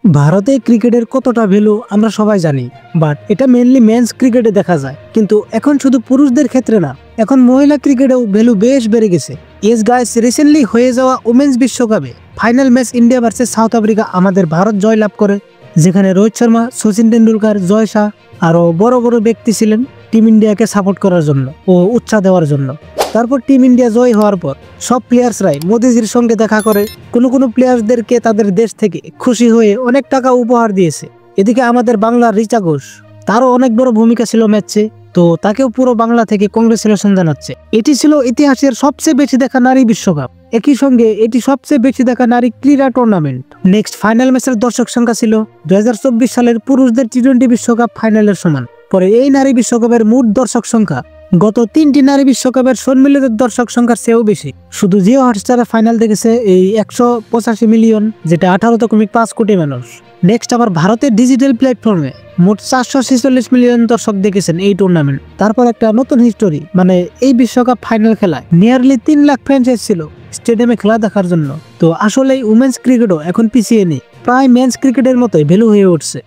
ভারতে ক্রিকেটের কতটা ভ্যালু আমরা সবাই জানি, বাট এটা মেইনলি মেন্স ক্রিকেটে দেখা যায়। কিন্তু এখন শুধু পুরুষদের ক্ষেত্রে না, এখন মহিলা ক্রিকেটেও ভ্যালু বেশ বেড়ে গেছে। ইয়েস গাইস, রিসেন্টলি হয়ে যাওয়া ওমেন্স বিশ্বকাপে final match India versus south Africa আমাদের ভারত জয় লাভ করে, যেখানে রোহিত শর্মা, সচিন তেন্ডুলকার, জয় শাহ আরও বড় বড় ব্যক্তি ছিলেন টিম ইন্ডিয়াকে সাপোর্ট করার জন্য ও উৎসাহ দেওয়ার জন্য। তারপর টিম ইন্ডিয়া জয় হওয়ার পর সব প্লেয়ার্সরাই মোদিজির সঙ্গে দেখা করে কোনো প্লেয়ার্সদেরকে তাদের দেশ থেকে খুশি হয়ে অনেক টাকা উপহার দিয়েছে। এদিকে আমাদের বাংলার রিচা ঘোষ, তারও অনেক বড় ভূমিকা ছিল ম্যাচে, তো তাকেও পুরো বাংলা থেকে কংগ্রেচুলেশন জানাচ্ছে। এটি ছিল ইতিহাসের সবচেয়ে বেশি দেখা নারী বিশ্বকাপ, একই সঙ্গে এটি সবচেয়ে বেশি দেখা নারী ক্রীড়া টুর্নামেন্ট। নেক্সট ফাইনাল ম্যাচের দর্শক সংখ্যা ছিল 2024 সালের পুরুষদের টি-20 বিশ্বকাপ ফাইনালের সমান। পরে এই নারী বিশ্বকাপের মোট দর্শক সংখ্যা গত 3টি নারী বিশ্বকাপের সম্মিলিত দর্শক সংখ্যার চেয়েও বেশি। শুধু জিও হটস্টারে ফাইনাল দেখেছে এই 185 মিলিয়ন, যেটা 18.5 কোটি মানুষ। নেক্সট আবার ভারতের ডিজিটাল প্ল্যাটফর্মে মোট 446 মিলিয়ন দর্শক দেখেছেন এই টুর্নামেন্ট। তারপর একটা নতুন হিস্টোরি, মানে এই বিশ্বকাপ ফাইনাল খেলায় নিয়ারলি 3 লাখ ফ্যান্স ছিল স্টেডিয়ামে খেলা দেখার জন্য। তো আসলে উমেন্স ক্রিকেটও এখন পিছিয়ে নেই, প্রায় মেন্স ক্রিকেটের মতোই ভ্যালু হয়ে উঠছে।